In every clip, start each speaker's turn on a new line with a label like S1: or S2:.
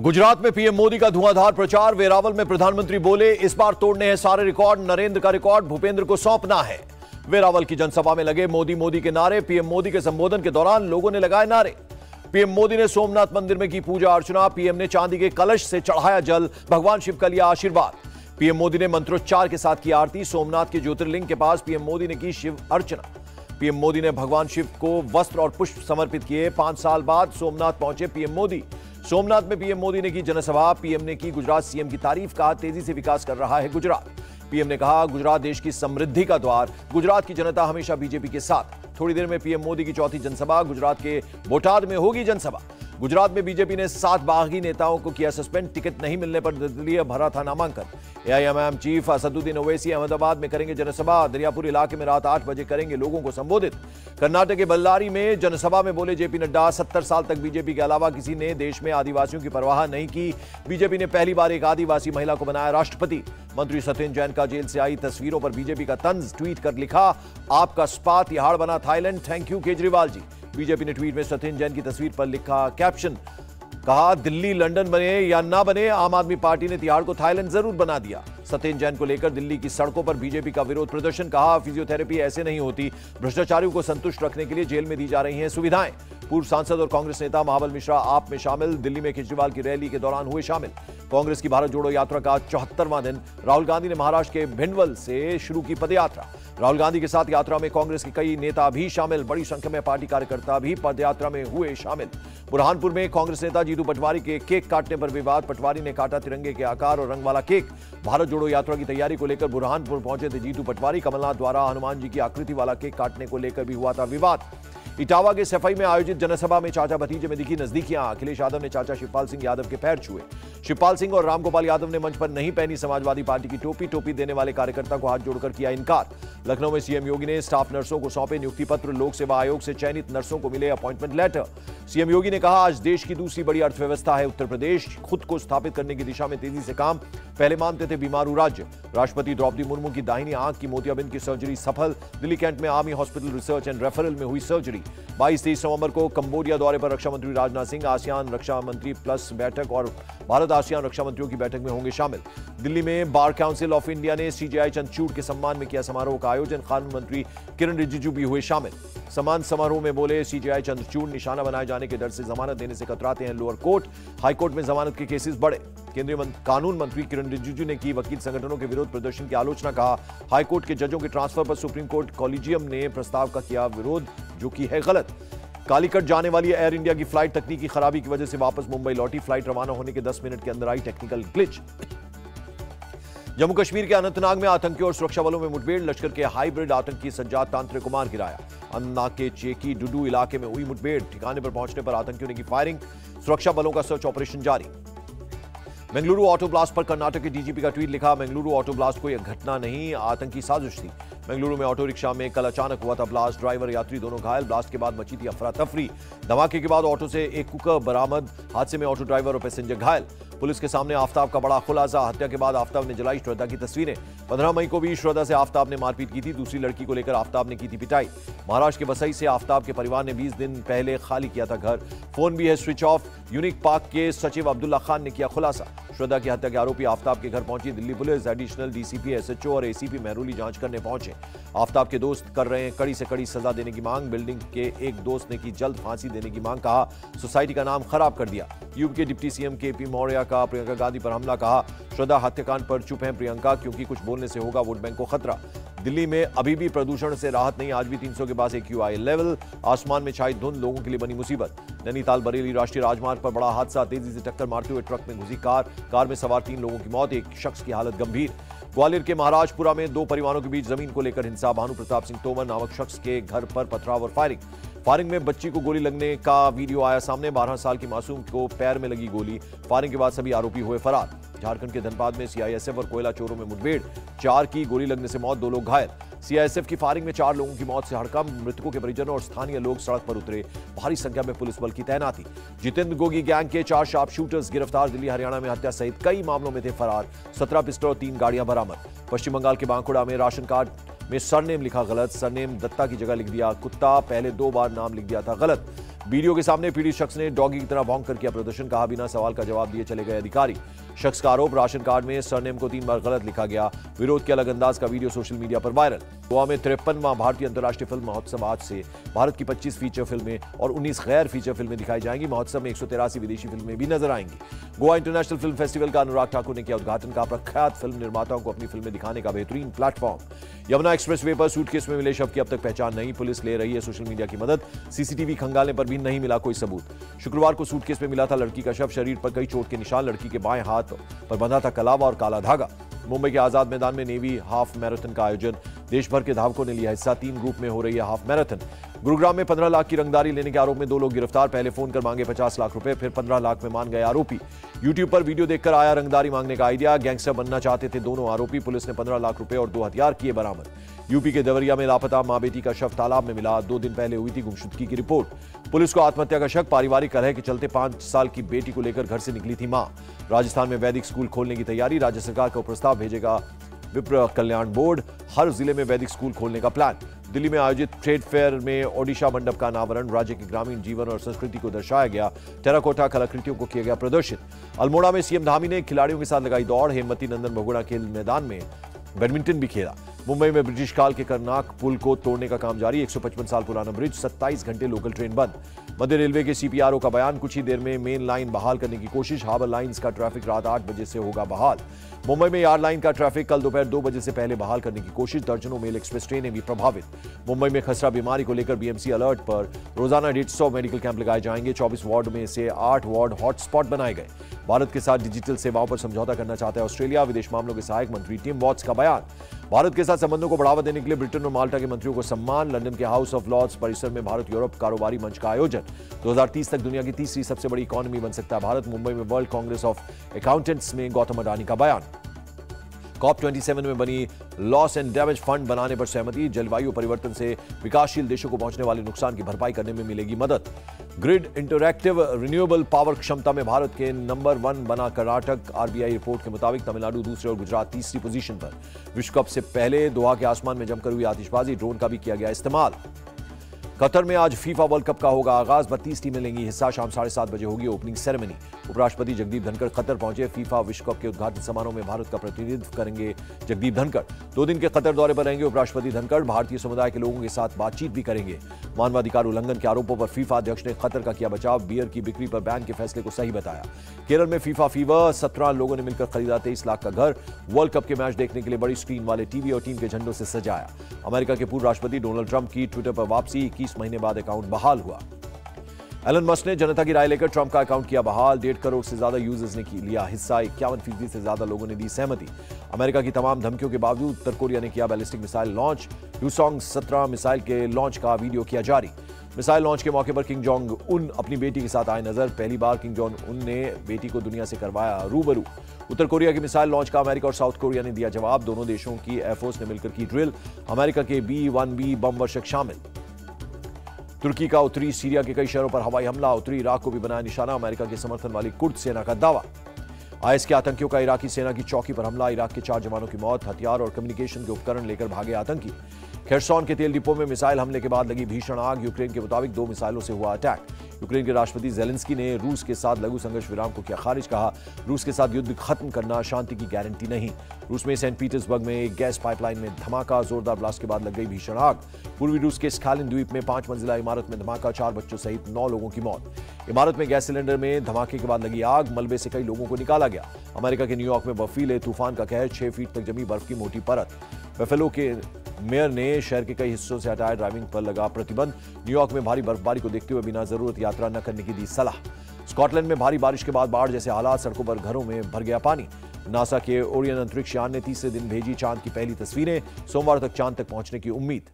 S1: गुजरात में पीएम मोदी का धुआंधार प्रचार। वेरावल में प्रधानमंत्री बोले, इस बार तोड़ने हैं सारे रिकॉर्ड, नरेंद्र का रिकॉर्ड भूपेंद्र को सौंपना है। वेरावल की जनसभा में लगे मोदी मोदी के नारे। पीएम मोदी के संबोधन के दौरान लोगों ने लगाए नारे। पीएम मोदी ने सोमनाथ मंदिर में की पूजा अर्चना। पीएम ने चांदी के कलश से चढ़ाया जल, भगवान शिव का लिया आशीर्वाद। पीएम मोदी ने मंत्रोच्चार के साथ की आरती। सोमनाथ के ज्योतिर्लिंग के पास पीएम मोदी ने की शिव अर्चना। पीएम मोदी ने भगवान शिव को वस्त्र और पुष्प समर्पित किए। 5 साल बाद सोमनाथ पहुंचे पीएम मोदी। सोमनाथ में पीएम मोदी ने की जनसभा। पीएम ने की गुजरात सीएम की तारीफ, कहा तेजी से विकास कर रहा है गुजरात। पीएम ने कहा गुजरात देश की समृद्धि का द्वार, गुजरात की जनता हमेशा बीजेपी के साथ। थोड़ी देर में पीएम मोदी की चौथी जनसभा। गुजरात के बोटाद में होगी जनसभा। गुजरात में बीजेपी ने 7 बागी नेताओं को किया सस्पेंड। टिकट नहीं मिलने पर निर्दलीय भरा था नामांकन। एआईएमआईएम चीफ असदुद्दीन ओवैसी अहमदाबाद में करेंगे जनसभा। दरियापुर इलाके में रात 8 बजे करेंगे लोगों को संबोधित। कर्नाटक के बल्लारी में जनसभा में बोले जेपी नड्डा, 70 साल तक बीजेपी के अलावा किसी ने देश में आदिवासियों की परवाह नहीं की। बीजेपी ने पहली बार एक आदिवासी महिला को बनाया राष्ट्रपति। मंत्री सत्येंद्र जैन का जेल से आई तस्वीरों पर बीजेपी का तंज। ट्वीट कर लिखा, आपका स्पा तिहाड़ बना Thailand, thank you Kejriwal ji. BJP ने ट्वीट में सत्येंद्र जैन की तस्वीर पर लिखा कैप्शन, कहा दिल्ली लंदन बने या ना बने, आम आदमी पार्टी ने तिहाड़ को थाईलैंड जरूर बना दिया। सत्येंद्र जैन को लेकर दिल्ली की सड़कों पर बीजेपी का विरोध प्रदर्शन। कहा फिजियोथेरेपी ऐसे नहीं होती, भ्रष्टाचारियों को संतुष्ट रखने के लिए जेल में दी जा रही हैं सुविधाएं। पूर्व सांसद और कांग्रेस नेता महाबल मिश्रा आप में शामिल। दिल्ली में केजरीवाल की रैली के दौरान हुए शामिल। कांग्रेस की भारत जोड़ो यात्रा का 74वां दिन। राहुल गांधी ने महाराष्ट्र के भिंडवल से शुरू की पदयात्रा। राहुल गांधी के साथ यात्रा में कांग्रेस के कई नेता भी शामिल। बड़ी संख्या में पार्टी कार्यकर्ता भी पदयात्रा में हुए शामिल। बुरहानपुर में कांग्रेस नेता जीतू पटवारी के केक काटने पर विवाद। पटवारी ने काटा तिरंगे के आकार और रंग वाला केक। भारत जोड़ो यात्रा की तैयारी को लेकर बुरहानपुर पहुंचे थे जीतू पटवारी। कमलनाथ द्वारा हनुमान जी की आकृति वाला केक काटने को लेकर भी हुआ था विवाद। इटावा के सफाई में आयोजित जनसभा में चाचा भतीजे में दिखी नजदीकियां। अखिलेश यादव ने चाचा शिवपाल सिंह यादव के पैर छुए। शिवपाल सिंह और रामगोपाल यादव ने मंच पर नहीं पहनी समाजवादी पार्टी की टोपी देने वाले कार्यकर्ता को हाथ जोड़कर किया इनकार। लखनऊ में सीएम योगी ने स्टाफ नर्सों को सौंपे नियुक्ति पत्र। लोक सेवा आयोग से चयनित नर्सों को मिले अपॉइंटमेंट लेटर। सीएम योगी ने कहा आज देश की दूसरी बड़ी अर्थव्यवस्था है उत्तर प्रदेश, खुद को स्थापित करने की दिशा में तेजी से काम। पहले मानते थे बीमारू राज्य। राष्ट्रपति द्रौपदी मुर्मू की दाहिनी आंख की मोतियाबिंद की सर्जरी सफल। दिल्ली कैंट में army hospital research and referral में हुई सर्जरी। 22-23 नवंबर को कंबोडिया दौरे पर रक्षा मंत्री राजनाथ सिंह आसियान रक्षा मंत्री प्लस बैठक और भारत आसियान रक्षा मंत्रियों की बैठक में होंगे शामिल। दिल्ली में बार काउंसिल ऑफ इंडिया ने सीजेआई चंद्रचूड़ के सम्मान में किया समारोह का आयोजन। कानून मंत्री किरण रिजिजू भी हुए शामिल। सम्मान समारोह में बोले सीजेआई चंद्रचूड़ निशाना बनाए जाने के डर से जमानत देने से कतराते हैं लोअर कोर्ट। हाईकोर्ट में जमानत के केसेस बढ़े। केंद्रीय कानून मंत्री किरण रिजिजू ने की वकील संगठनों के विरोध प्रदर्शन की आलोचना। कहा हाईकोर्ट के जजों के ट्रांसफर पर सुप्रीम कोर्ट कॉलेजियम ने प्रस्ताव का किया विरोध, जो कि है गलत। कालीकट जाने वाली एयर इंडिया की फ्लाइट तकनीकी खराबी की वजह से वापस मुंबई लौटी। फ्लाइट रवाना होने के 10 मिनट के अंदर आई टेक्निकल ग्लिच। जम्मू कश्मीर के अनंतनाग में आतंकियों और सुरक्षा बलों में मुठभेड़। लश्कर के हाइब्रिड आतंकी सज्जाद तांत्रे को मार गिराया। अनंतनाग के चेकी डुडू इलाके में हुई मुठभेड़। ठिकाने पर पहुंचने पर आतंकियों ने की फायरिंग। सुरक्षा बलों का सर्च ऑपरेशन जारी। बेंगलुरु ऑटो ब्लास्ट पर कर्नाटक के डीजीपी का ट्वीट लिखा, बेंगलुरु ऑटो ब्लास्ट कोई घटना नहीं, आतंकी साजिश थी। बेंगलुरु में ऑटो रिक्शा में कल अचानक हुआ था ब्लास्ट। ड्राइवर यात्री दोनों घायल। ब्लास्ट के बाद मची थी अफरा तफरी। धमाके के बाद ऑटो से एक कुकर बरामद। हादसे में ऑटो ड्राइवर और पैसेंजर घायल। पुलिस के सामने आफ्ताब का बड़ा खुलासा। हत्या के बाद आफ्ताब ने जलाई श्रद्धा की तस्वीरें। 15 मई को भी श्रद्धा से आफ्ताब ने मारपीट की थी। दूसरी लड़की को लेकर आफ्ताब ने की थी पिटाई। महाराष्ट्र के वसई से आफ्ताब के परिवार ने 20 दिन पहले खाली किया था घर। फोन भी है स्विच ऑफ। यूनिक पार्क के सचिव अब्दुल्ला खान ने किया खुलासा। श्रद्धा की हत्या के आरोपी आफ्ताब के घर पहुंची Delhi police. Additional DCP, SHO और एसीपी महरूली जांच करने पहुंचे। आफ्ताब के दोस्त कर रहे हैं कड़ी से कड़ी सजा देने की मांग। बिल्डिंग के एक दोस्त ने की जल्द फांसी देने की मांग। कहा सोसाइटी का नाम खराब कर दिया। यूपी के डिप्टी सीएम केपी मौर्य का प्रियंका गांधी पर हमला। कहा श्रद्धा हत्याकांड पर चुप हैं प्रियंका, क्योंकि कुछ बोलने से होगा वोट बैंक को खतरा। दिल्ली में अभी भी प्रदूषण से राहत नहीं। आज भी 300 के पास AQI लेवल। आसमान में छाई धुंध लोगों के लिए बनी मुसीबत। नैनीताल बरेली राष्ट्रीय राजमार्ग पर बड़ा हादसा। तेजी से टक्कर मारते हुए ट्रक में घुसी कार में सवार 3 लोगों की मौत, एक शख्स की हालत गंभीर। ग्वालियर के महाराजपुरा में 2 परिवारों के बीच जमीन को लेकर हिंसा। भानु प्रताप सिंह तोमर नामक शख्स के घर पर पथराव और फायरिंग में बच्ची को गोली लगने का वीडियो आया सामने। 12 साल की मासूम को पैर में लगी गोली। फायरिंग के बाद सभी आरोपी हुए फरार। झारखंड के धनबाद में सीआईएसएफ और कोयला चोरों में मुठभेड़। 4 की गोली लगने से मौत, 2 लोग घायल। सीआईएसएफ की फायरिंग में 4 लोगों की मौत से हड़कंप। मृतकों के परिजनों और स्थानीय लोग सड़क पर उतरे। भारी संख्या में पुलिस बल की तैनाती। जितेंद्र गोगी गैंग के 4 शार्प शूटर्स गिरफ्तार। दिल्ली हरियाणा में हत्या सहित कई मामलों में थे फरार। 17 पिस्टल और 3 गाड़ियां बरामद। पश्चिम बंगाल के बांकुड़ा में राशन कार्ड में सरनेम लिखा गलत। सरनेम दत्ता की जगह लिख दिया कुत्ता। पहले 2 बार नाम लिख दिया था गलत। वीडियो के सामने पीड़ित शख्स ने डॉगी की तरह भौंक कर किया प्रदर्शन, कहा बिना सवाल का जवाब दिए चले गए अधिकारी। शख्स का आरोप, राशन कार्ड में सरनेम को 3 बार गलत लिखा गया। विरोध के अलग अंदाज का वीडियो सोशल मीडिया पर वायरल। गोवा में 53वां भारतीय अंतर्राष्ट्रीय फिल्म महोत्सव आज से भारत की 25 फीचर फिल्में और 19 गैर फीचर फिल्में दिखाई जाएंगी। महोत्सव में 183 विदेशी फिल्में भी नजर आएंगी। गोवा इंटरनेशनल फिल्म फेस्टिवल का अनुराग ठाकुर ने किया उद्घाटन, का प्रख्यात फिल्म निर्माताओं को अपनी फिल्में दिखाने का बेहतरीन प्लेटफॉर्म। यमुना एक्सप्रेसवे पर सूटकेस में मिले शव की अब तक पहचान नहीं, पुलिस ले रही है सोशल मीडिया की मदद। सीसीटीवी खंगालने पर भी नहीं मिला कोई सबूत। शुक्रवार को सूटकेस में मिला था लड़की का शव, शरीर पर कई चोट के निशान, लड़की के बाएं हाथ पर बंधा था कलावा और काला धागा। मुंबई के आजाद मैदान में नेवी हाफ मैराथन का आयोजन, देश भर के धावकों ने लिया हिस्सा। 3 ग्रुप में हो रही है हाफ मैराथन। गुरुग्राम में 15 लाख की रंगदारी लेने के आरोप में 2 लोग गिरफ्तार, पहले फोन कर मांगे 50 लाख रुपए, फिर 15 लाख में मान गए आरोपी। यूट्यूब पर वीडियो देखकर आया रंगदारी मांगने का आइडिया, गैंगस्टर बनना चाहते थे दोनों आरोपी। पुलिस ने 15 लाख रुपए और 2 हथियार किए बरामद। यूपी के देवरिया में लापता मां बेटी का शव तालाब में मिला, 2 दिन पहले हुई थी गुमशुदगी की रिपोर्ट। पुलिस को आत्महत्या का शक, पारिवारिक कलह के चलते 5 साल की बेटी को लेकर घर से निकली थी मां। राजस्थान में वैदिक स्कूल खोलने की तैयारी, राज्य सरकार को प्रस्ताव भेजेगा विप्र कल्याण बोर्ड। हर जिले में वैदिक स्कूल खोलने का प्लान। दिल्ली में आयोजित ट्रेड फेयर में ओडिशा मंडप का अनावरण, राज्य के ग्रामीण जीवन और संस्कृति को दर्शाया गया। टेराकोटा कलाकृतियों को किया गया प्रदर्शित। अल्मोड़ा में सीएम धामी ने खिलाड़ियों के साथ लगाई दौड़, हेमवती नंदन बहुगुणा खेल मैदान में बैडमिंटन भी खेला। मुंबई में ब्रिटिश काल के करनाक पुल को तोड़ने का काम जारी, 155 साल पुराना ब्रिज, 27 घंटे लोकल ट्रेन बंद। मध्य रेलवे के सीपीआरओ का बयान, कुछ ही देर में मेन लाइन बहाल करने की कोशिश। हार्बर लाइंस का ट्रैफिक रात 8 बजे से होगा बहाल। मुंबई में यार्ड लाइन का ट्रैफिक कल दोपहर 2 बजे से पहले बहाल करने की कोशिश, दर्जनों मेल एक्सप्रेस ट्रेनें भी प्रभावित। मुंबई में खसरा बीमारी को लेकर बीएमसी अलर्ट पर, रोजाना 150 मेडिकल कैंप लगाए जाएंगे। 24 वार्ड में से 8 वार्ड हॉटस्पॉट बनाए गए। भारत के साथ डिजिटल सेवाओं पर समझौता करना चाहता है ऑस्ट्रेलिया, विदेश मामलों के सहायक मंत्री टिम वॉट्स का बयान। भारत के साथ संबंधों को बढ़ावा देने के लिए ब्रिटेन और माल्टा के मंत्रियों को सम्मान। लंदन के हाउस ऑफ लॉर्ड्स परिसर में भारत यूरोप कारोबारी मंच का आयोजन। 2030 तक दुनिया की तीसरी सबसे बड़ी इकोनॉमी बन सकता है भारत। मुंबई में वर्ल्ड कांग्रेस ऑफ अकाउंटेंट्स में गौतम अडानी का बयान। COP27 में बनी लॉस एंड डैमेज फंड बनाने पर सहमति, जलवायु परिवर्तन से विकासशील देशों को पहुंचने वाले नुकसान की भरपाई करने में मिलेगी मदद। ग्रिड इंटरएक्टिव रिन्यूएबल पावर क्षमता में भारत के नंबर 1 बना कर्नाटक, आरबीआई रिपोर्ट के मुताबिक तमिलनाडु दूसरे और गुजरात तीसरी पोजीशन पर। विश्व कप से पहले दोहा के आसमान में जमकर हुई आतिशबाजी, ड्रोन का भी किया गया इस्तेमाल। कतर में आज फीफा वर्ल्ड कप का होगा आगाज, 32 टीमें लेंगी हिस्सा, शाम 7:30 बजे होगी ओपनिंग सेरेमनी। उपराष्ट्रपति जगदीप धनखड़ कतर पहुंचे, फीफा विश्व कप के उद्घाटन समारोह में भारत का प्रतिनिधित्व करेंगे जगदीप धनखड़। 2 दिन के कतर दौरे पर रहेंगे उपराष्ट्रपति धनखड़, भारतीय समुदाय के लोगों के साथ बातचीत भी करेंगे। मानवाधिकार उल्लंघन के आरोपों पर फीफा अध्यक्ष ने कतर का किया बचाव, बियर की बिक्री पर बैन के फैसले को सही बताया। केरल में फीफा फीवर, 17 लोगों ने मिलकर खरीदा 23 लाख का घर। वर्ल्ड कप के मैच देखने के लिए बड़ी स्क्रीन वाले टीवी और टीम के झंडों से सजाया। अमेरिका के पूर्व राष्ट्रपति डोनाल्ड ट्रंप की ट्विटर पर वापसी, 21 महीने बाद अकाउंट बहाल हुआ। एलन मस्क ने जनता की राय लेकर ट्रंप का अकाउंट किया बहाल, 1.5 करोड़ से ज्यादा यूजर्स ने लिया हिस्सा, 51% से ज्यादा लोगों ने दी सहमति। अमेरिका की तमाम धमकियों के बावजूद उत्तर कोरिया ने किया बैलिस्टिक मिसाइल लॉन्च, ह्यूसोंग 17 मिसाइल के लॉन्च का वीडियो किया जारी। मिसाइल लॉन्च के मौके पर किंग जोंग उन अपनी बेटी के साथ आए नजर, पहली बार किंग जोंग उन ने बेटी को दुनिया से करवाया रूबरू। उत्तर कोरिया के मिसाइल लॉन्च का अमेरिका और साउथ कोरिया ने दिया जवाब, दोनों देशों की एयरफोर्स ने मिलकर की ड्रिल, अमेरिका के B-1B बम वर्षक शामिल। तुर्की का उत्तरी सीरिया के कई शहरों पर हवाई हमला, उत्तरी इराक को भी बनाया निशाना, अमेरिका के समर्थन वाली कुर्द सेना का दावा। आईएस के आतंकियों का इराकी सेना की चौकी पर हमला, इराक के 4 जवानों की मौत, हथियार और कम्युनिकेशन के उपकरण लेकर भागे आतंकी। खेरसॉन के तेल डिपो में मिसाइल हमले के बाद लगी भीषण आग, यूक्रेन के मुताबिक 2 मिसाइलों से हुआ अटैक। यूक्रेन के राष्ट्रपति जेलेंस्की ने रूस के साथ लघु संघर्ष विराम को किया खारिज, कहा रूस के साथ युद्ध खत्म करना शांति की गारंटी नहीं। रूस में सेंट पीटर्सबर्ग में एक गैस पाइपलाइन में धमाका, जोरदार ब्लास्ट के बाद लग गई भीषण आग। पूर्वी रूस के स्कालिन द्वीप में 5 मंजिला इमारत में धमाका, 4 बच्चों सहित 9 लोगों की मौत। इमारत में गैस सिलेंडर में धमाके के बाद लगी आग, मलबे से कई लोगों को निकाला गया। अमेरिका के न्यूयॉर्क में बर्फीले तूफान का कहर, 6 फीट तक जमी बर्फ की मोटी परत। बफेलो के मेयर ने शहर के कई हिस्सों से हटाए ड्राइविंग पर लगा प्रतिबंध। न्यूयॉर्क में भारी बर्फबारी को देखते हुए बिना जरूरत यात्रा न करने की दी सलाह। स्कॉटलैंड में भारी बारिश के बाद बाढ़ जैसे हालात, सड़कों पर घरों में भर गया पानी। नासा के ओरियन अंतरिक्ष यान ने तीसरे दिन भेजी चांद की पहली तस्वीरें, सोमवार तक चांद तक पहुंचने की उम्मीद।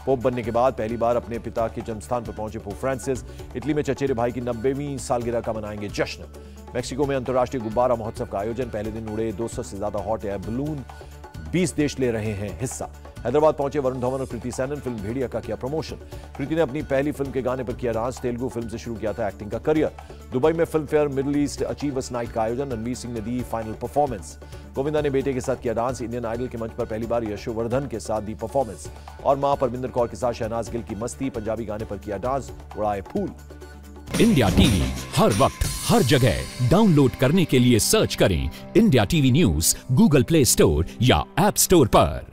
S1: पोप बनने के बाद पहली बार अपने पिता के जन्मस्थान पर पहुंचे पोप फ्रांसिस, इटली में चचेरे भाई की 90वीं सालगिरह का मनाएंगे जश्न। मैक्सिको में अंतर्राष्ट्रीय गुब्बारा महोत्सव का आयोजन, पहले दिन उड़े 200 से ज्यादा हॉट एयर बलून, 20 देश ले रहे हैं हिस्सा। हैदराबाद पहुंचे वरुण धवन और कृति सेनन, फिल्म भेड़िया का किया प्रमोशन। कृति ने अपनी पहली फिल्म के गाने पर किया डांस। तेलुगु फिल्म से शुरू किया था एक्टिंग का करियर। दुबई में film fair middle east achievers night का आयोजन, रणवीर सिंह ने दी फाइनल परफॉर्मेंस। गोविंदा ने बेटे के साथ किया डांस। इंडियन आइडल के मंच पर पहली बार यशोवर्धन के साथ दी परफॉर्मेंस। और मां परमिंदर कौर के साथ शहनाज गिल की मस्ती, पंजाबी गाने पर किया डांस, उड़ाए फूल।
S2: इंडिया टीवी हर वक्त हर जगह डाउनलोड करने के लिए सर्च करें India TV news Google play store या ऐप स्टोर पर।